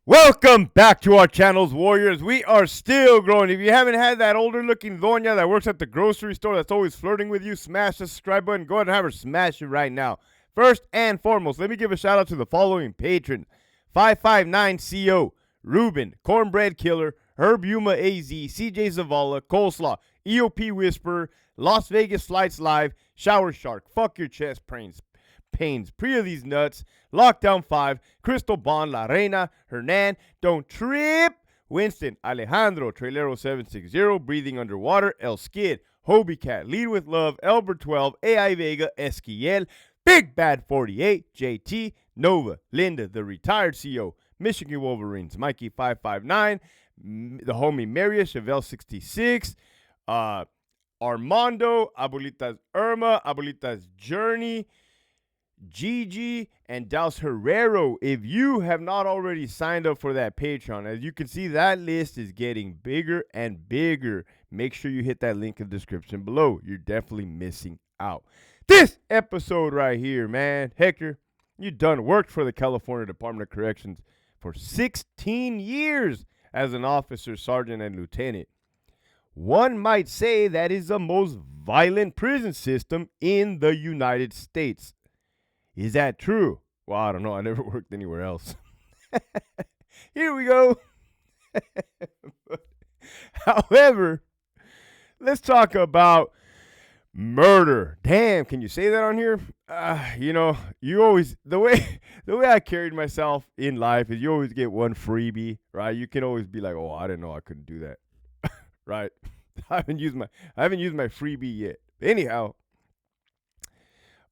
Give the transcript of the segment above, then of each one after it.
Welcome back to our channels, Warriors. We are still growing. If you haven't had that older looking doña that works at the grocery store that's always flirting with you, smash the subscribe button. Go ahead and have her smash it right now. First and foremost, let me give a shout out to the following patrons: 559CO, Ruben, Cornbread Killer, Herb Yuma AZ, CJ Zavala, Coleslaw, EOP Whisperer, Las Vegas Flights Live, Shower Shark, Fuck Your Chest Pains, Priya These Nuts, Lockdown 5, Crystal Bond, La Reina, Hernan, Don't Trip, Winston, Alejandro, Trailero 760, Breathing Underwater, El Skid, Hobie Cat, Lead With Love, Elber 12, AI Vega, Esquiel, Big Bad 48, JT, Nova, Linda, The Retired CEO, Michigan Wolverines, Mikey 559, the homie Maria, Chevelle 66, Armando, Abuelita's Irma, Abuelita's Journey, Gigi, and Daus Herrero. If you have not already signed up for that Patreon, as you can see, that list is getting bigger and bigger. Make sure you hit that link in the description below. You're definitely missing out. This episode right here, man, Hector, you done worked for the California Department of Corrections for 16 years as an officer, sergeant, and lieutenant. One might say that is the most violent prison system in the United States. Is that true? Well, I don't know. I never worked anywhere else. Here we go. However, let's talk about murder. Damn, can you say that on here? You always the way I carried myself in life is you always get one freebie, right? You can always be like, "Oh, I didn't know I couldn't do that." Right? I haven't used my freebie yet. Anyhow,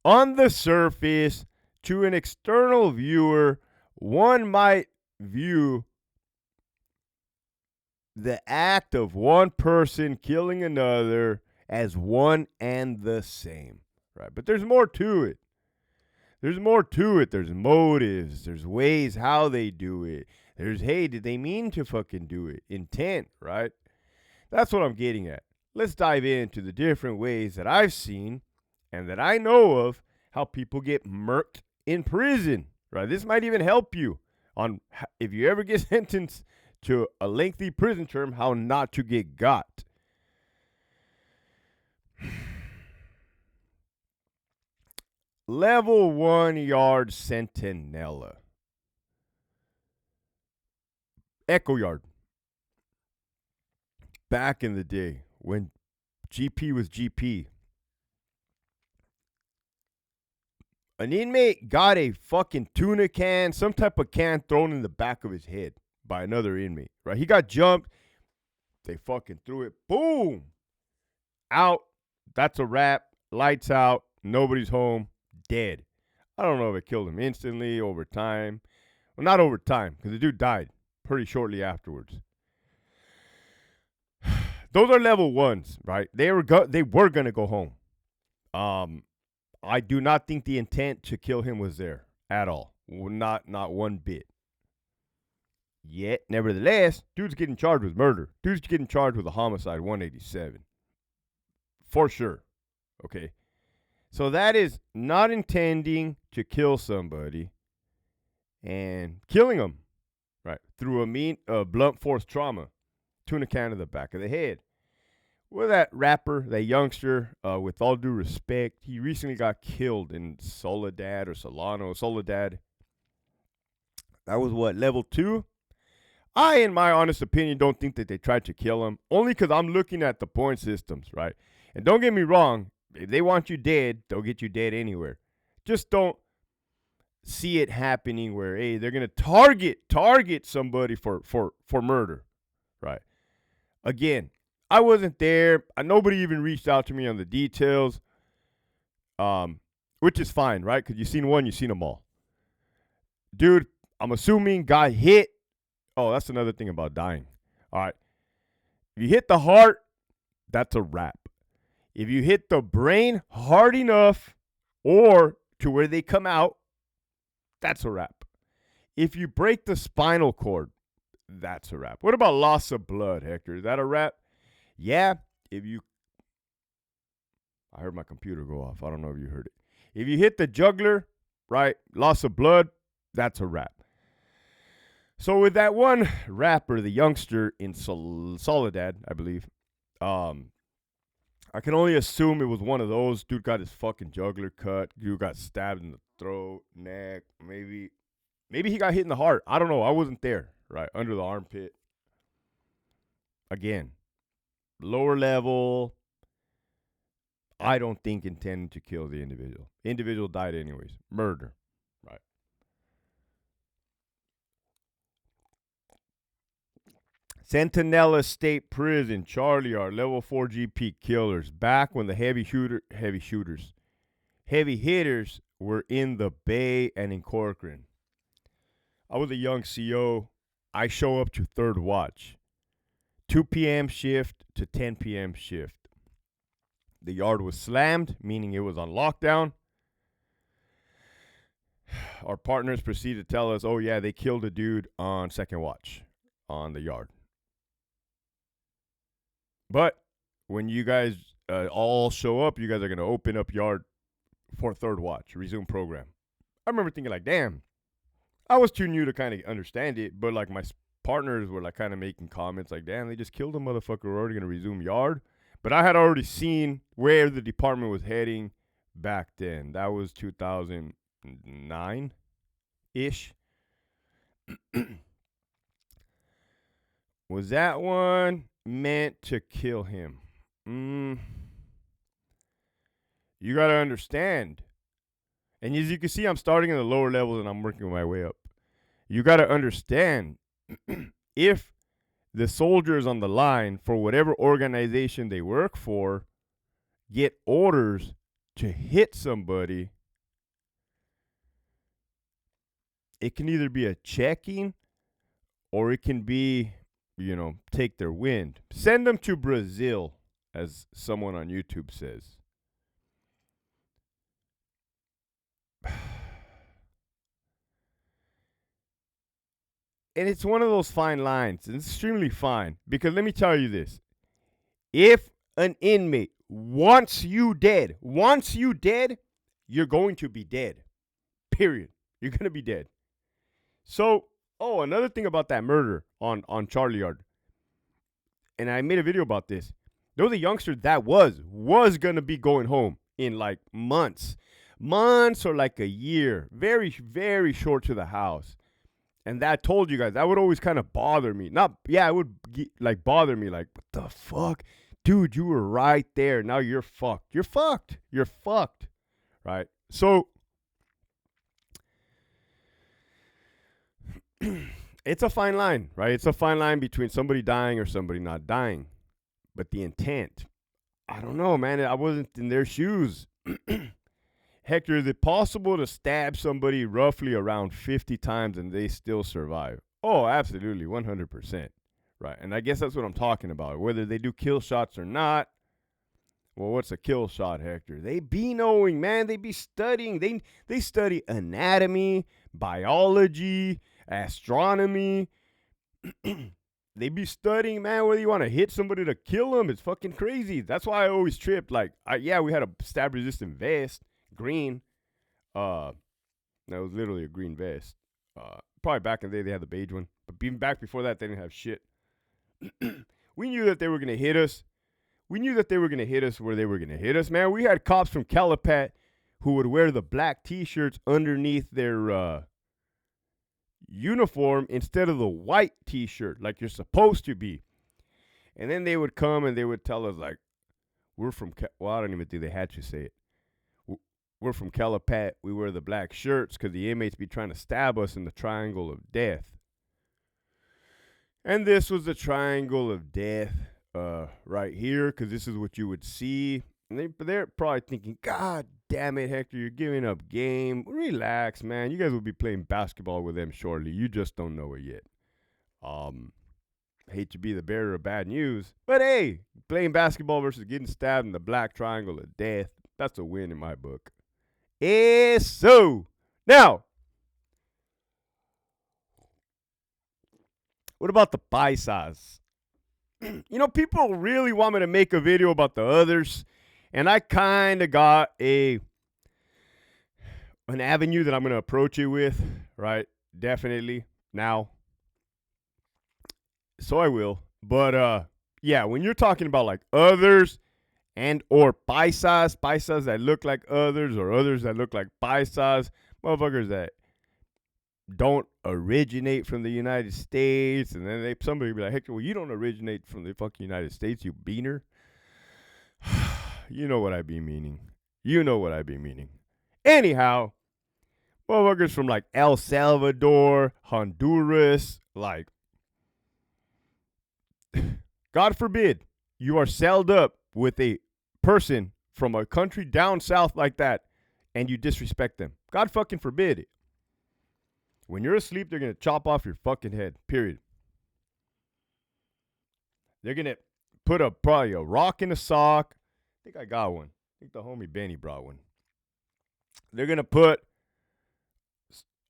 on the surface, to an external viewer, one might view the act of one person killing another as one and the same, right? But there's more to it. There's motives. There's ways how they do it. Hey, did they mean to fucking do it? Intent, right? That's what I'm getting at. Let's dive into the different ways that I've seen and that I know of how people get murked in prison, right? This might even help you on if you ever get sentenced to a lengthy prison term, how not to get got. Level 1 yard sentinella. Echo yard. Back in the day when GP was GP, an inmate got a fucking tuna can, some type of can thrown in the back of his head by another inmate, right? He got jumped. They fucking threw it. Boom. Out. That's a wrap. Lights out. Nobody's home. Dead. I don't know if it killed him instantly, over time. Well, not over time, because the dude died pretty shortly afterwards. Those are level 1s, right? They were going to go home. I do not think the intent to kill him was there at all. Not one bit. Yet, nevertheless, dude's getting charged with murder. Dude's getting charged with a homicide 187. For sure. Okay. So that is not intending to kill somebody and killing them, right? Through a blunt force trauma. Tuna can to the back of the head. Well, that rapper, that youngster, with all due respect, he recently got killed in Soledad. That was what, level 2? I, in my honest opinion, don't think that they tried to kill him, only because I'm looking at the point systems, right? And don't get me wrong, if they want you dead, they'll get you dead anywhere. Just don't see it happening where, hey, they're going to target somebody for murder, right? Again, I wasn't there. Nobody even reached out to me on the details, which is fine, right? Because you've seen one, you've seen them all. Dude, I'm assuming got hit. Oh, that's another thing about dying. All right. If you hit the heart, that's a wrap. If you hit the brain hard enough or to where they come out, that's a wrap. If you break the spinal cord, that's a wrap. What about loss of blood, Hector? Is that a wrap? Yeah, I heard my computer go off. I don't know if you heard it. If you hit the jugular, right, loss of blood, that's a wrap. So with that one rapper, the youngster in Soledad, I believe, um, I can only assume it was one of those. Dude got his fucking jugular cut. Dude got stabbed in the throat, neck, maybe he got hit in the heart. I don't know. I wasn't there, right? Under the armpit. Again, lower level. I don't think intended to kill the individual. Individual died anyways. Murder, right? Centinela State Prison, Charlie R, level 4 GP killers. Back when the heavy hitters were in the Bay and in Corcoran. I was a young CO. I show up to third watch. 2 p.m. shift to 10 p.m. shift. The yard was slammed, meaning it was on lockdown. Our partners proceeded to tell us, oh, yeah, they killed a dude on second watch on the yard. But when you guys all show up, you guys are going to open up yard for third watch, resume program. I remember thinking like, damn, I was too new to kind of understand it. But like my partners were like kind of making comments like, damn, they just killed a motherfucker. We're already going to resume yard. But I had already seen where the department was heading back then. That was 2009-ish. Was that one meant to kill him? You got to understand. And as you can see, I'm starting in the lower levels and I'm working my way up. You got to understand if the soldiers on the line for whatever organization they work for get orders to hit somebody, it can either be a checking or it can be, take their wind. Send them to Brazil, as someone on YouTube says. And it's one of those fine lines. It's extremely fine. Because let me tell you this. If an inmate wants you dead, you're going to be dead. Period. You're going to be dead. So, another thing about that murder on Charlie Yard. And I made a video about this. There was a youngster that was going to be going home in like months or like a year. Very, very short to the house. And that told you guys, that would always kind of bother me. It would like bother me. Like, what the fuck? Dude, you were right there. Now you're fucked. You're fucked. Right? So, it's a fine line, right? It's a fine line between somebody dying or somebody not dying. But the intent, I don't know, man. I wasn't in their shoes. Hector, is it possible to stab somebody roughly around 50 times and they still survive? Oh, absolutely, 100%. Right, and I guess that's what I'm talking about. Whether they do kill shots or not. Well, what's a kill shot, Hector? They be knowing, man. They be studying. They study anatomy, biology, astronomy. They be studying, man, whether you want to hit somebody to kill them. It's fucking crazy. That's why I always tripped. Like, we had a stab-resistant vest. Green. That was literally a green vest. Probably back in the day they had the beige one. But even back before that, they didn't have shit. We knew that they were going to hit us. We knew that they were going to hit us where they were going to hit us, man. We had cops from Calapat who would wear the black T-shirts underneath their uniform instead of the white T-shirt like you're supposed to be. And then they would come and they would tell us, like, we're from, I don't even think they had to say it. We're from Calapat. We wear the black shirts because the inmates be trying to stab us in the triangle of death. And this was the triangle of death right here because this is what you would see. And they're probably thinking, God damn it, Hector, you're giving up game. Relax, man. You guys will be playing basketball with them shortly. You just don't know it yet. Hate to be the bearer of bad news. But hey, playing basketball versus getting stabbed in the black triangle of death, that's a win in my book. So, now, what about the paisas? People really want me to make a video about the others, and I kind of got an avenue that I'm going to approach it with, right? Definitely. Now, So I will. But yeah, when you're talking about like others and or paisas that look like others or others that look like paisas, motherfuckers that don't originate from the United States, and then somebody be like, Hector, well, you don't originate from the fucking United States, you beaner. You know what I be meaning. You know what I be meaning. Anyhow, motherfuckers from like El Salvador, Honduras, like, God forbid, you are sailed up with a person from a country down south like that and you disrespect them. God fucking forbid it. When you're asleep, they're going to chop off your fucking head, period. They're going to put probably a rock in a sock. I think I got one. I think the homie Benny brought one. They're going to put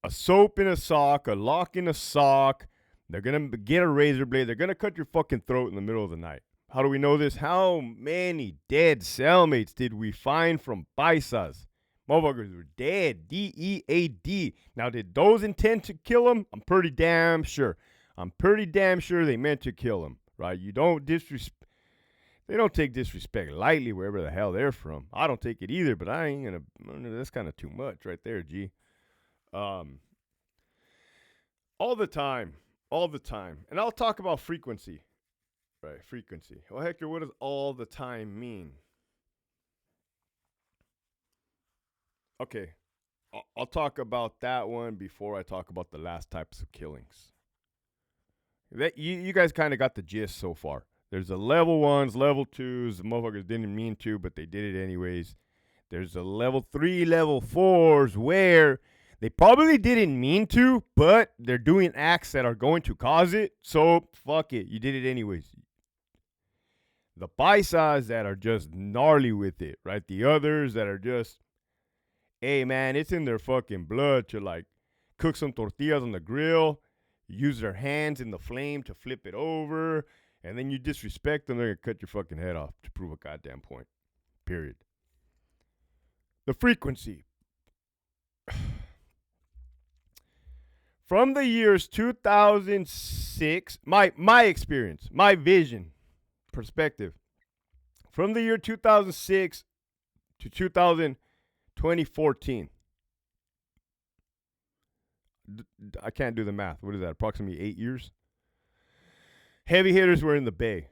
a soap in a sock, a lock in a sock. They're going to get a razor blade. They're going to cut your fucking throat in the middle of the night. How do we know this? How many dead cellmates did we find from paisas? Motherfuckers were dead. D-E-A-D. Now, did those intend to kill them? I'm pretty damn sure. I'm pretty damn sure they meant to kill them, right? You don't disrespect. They don't take disrespect lightly wherever the hell they're from. I don't take it either, but I ain't gonna. That's kind of too much right there, G. All the time. All the time. And I'll talk about frequency. Right, frequency. Well, Hector, what does all the time mean? Okay, I'll talk about that one before I talk about the last types of killings. That you guys kind of got the gist so far. There's the level ones, level twos. The motherfuckers didn't mean to, but they did it anyways. There's the level 3, level 4s where they probably didn't mean to, but they're doing acts that are going to cause it. So fuck it, you did it anyways. The paisas that are just gnarly with it, right? The others that are just, hey man, it's in their fucking blood to like cook some tortillas on the grill, use their hands in the flame to flip it over, and then you disrespect them, they're gonna cut your fucking head off to prove a goddamn point. Period. The frequency. From the years 2006, my experience, my vision, perspective, from the year 2006 to 2014. I can't do the math. What is that? Approximately 8 years? Heavy hitters were in the Bay.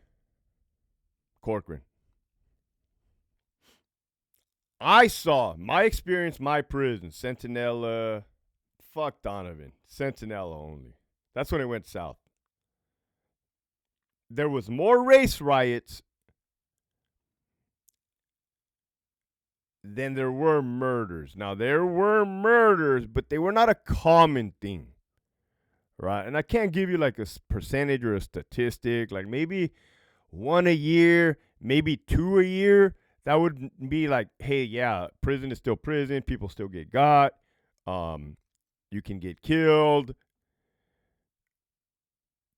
Corcoran. I saw my experience, my prison, Centinela, fuck Donovan, Centinela only. That's when it went south. There was more race riots than there were murders. Now, there were murders, but they were not a common thing, right? And I can't give you like a percentage or a statistic, like maybe one a year, maybe two a year. That would be like, hey, yeah, prison is still prison. People still get got. You can get killed.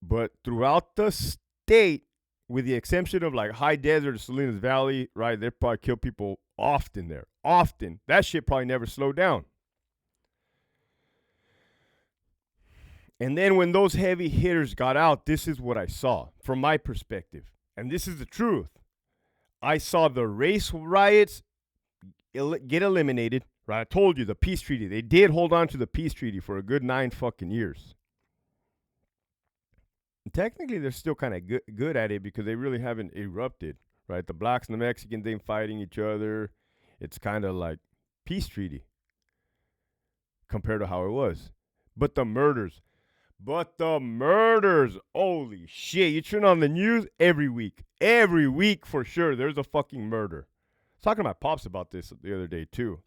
But throughout the state, with the exception of like high desert or Salinas Valley, right, they probably kill people often there. Often. That shit probably never slowed down. And then when those heavy hitters got out, this is what I saw from my perspective. And this is the truth. I saw the race riots get eliminated, right? I told you the peace treaty. They did hold on to the peace treaty for a good 9 fucking years. And technically, they're still kind of good at it because they really haven't erupted, right? The blacks and the Mexicans ain't fighting each other. It's kind of like peace treaty compared to how it was. But the murders, holy shit. You turn on the news every week for sure, there's a fucking murder. I was talking to my pops about this the other day too.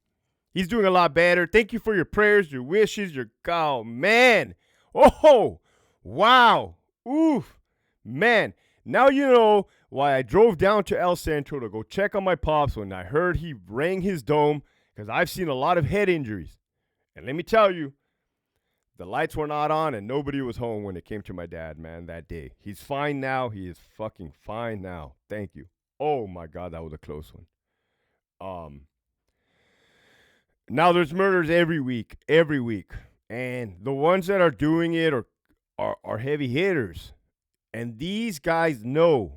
He's doing a lot better. Thank you for your prayers, your wishes, oh man. Oh, wow. Oof, man. Now you know why I drove down to El Centro to go check on my pops when I heard he rang his dome, because I've seen a lot of head injuries. And let me tell you, the lights were not on and nobody was home when it came to my dad, man, that day. He's fine now. He is fucking fine now. Thank you. Oh my God, that was a close one. Now there's murders every week. And the ones that are doing it are heavy hitters. And these guys know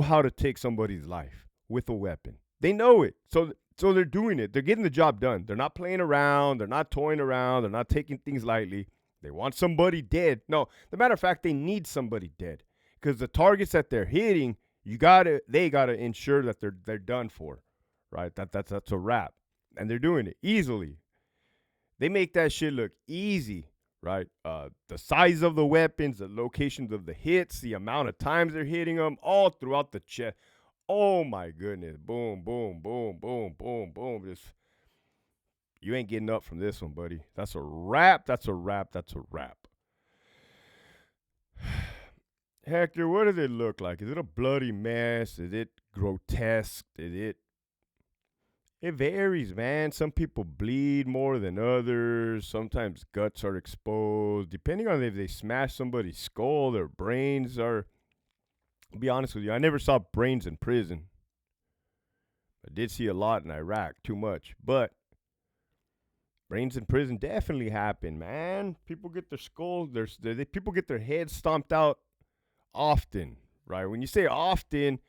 how to take somebody's life with a weapon. They know it. So they're doing it. They're getting the job done. They're not playing around. They're not toying around. They're not taking things lightly. They want somebody dead. No, the matter of fact, they need somebody dead because the targets that they're hitting, they gotta ensure that they're done for, right? That's a wrap, and they're doing it easily. They make that shit look easy, right? The size of the weapons, the locations of the hits, the amount of times they're hitting them, all throughout the chest. Oh my goodness! Boom, boom, boom, boom, boom, boom. Just you ain't getting up from this one, buddy. That's a wrap. That's a wrap. That's a wrap. Hector, what does it look like? Is it a bloody mess? Is it grotesque? It varies, man. Some people bleed more than others. Sometimes guts are exposed. Depending on if they smash somebody's skull, their brains are. I'll be honest with you, I never saw brains in prison. I did see a lot in Iraq, too much. But brains in prison definitely happen, man. People get their skulls, people get their heads stomped out often, right? When you say often,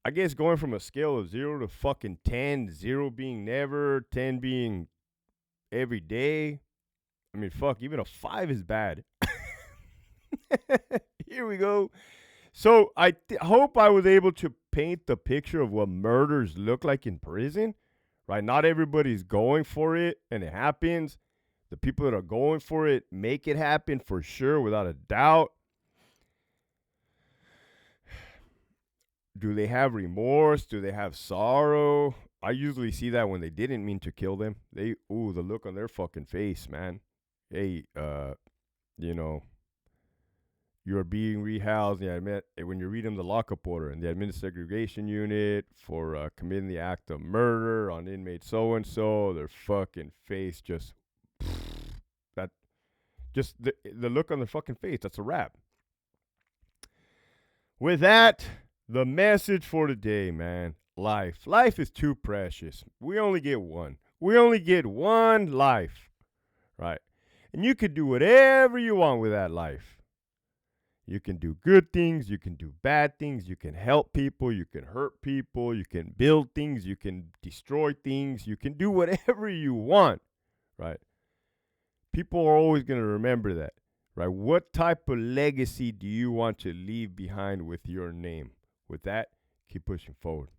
I guess going from a scale of 0 to fucking 10, 0 being never, 10 being every day. I mean, fuck, even a 5 is bad. Here we go. So I hope I was able to paint the picture of what murders look like in prison, right? Not everybody's going for it, and it happens. The people that are going for it make it happen for sure, without a doubt. Do they have remorse? Do they have sorrow? I usually see that when they didn't mean to kill them. The look on their fucking face, man. Hey, you know, you're being rehoused. Yeah, I meant when you read them the lockup order in the administrative segregation unit for committing the act of murder on inmate so and so. Their fucking face just that, just the look on their fucking face. That's a wrap. With that, the message for today, man. Life is too precious. We only get one. We only get one life, right? And you can do whatever you want with that life. You can do good things, you can do bad things, you can help people, you can hurt people, you can build things, you can destroy things, you can do whatever you want, right? People are always going to remember that, right? What type of legacy do you want to leave behind with your name? With that, keep pushing forward.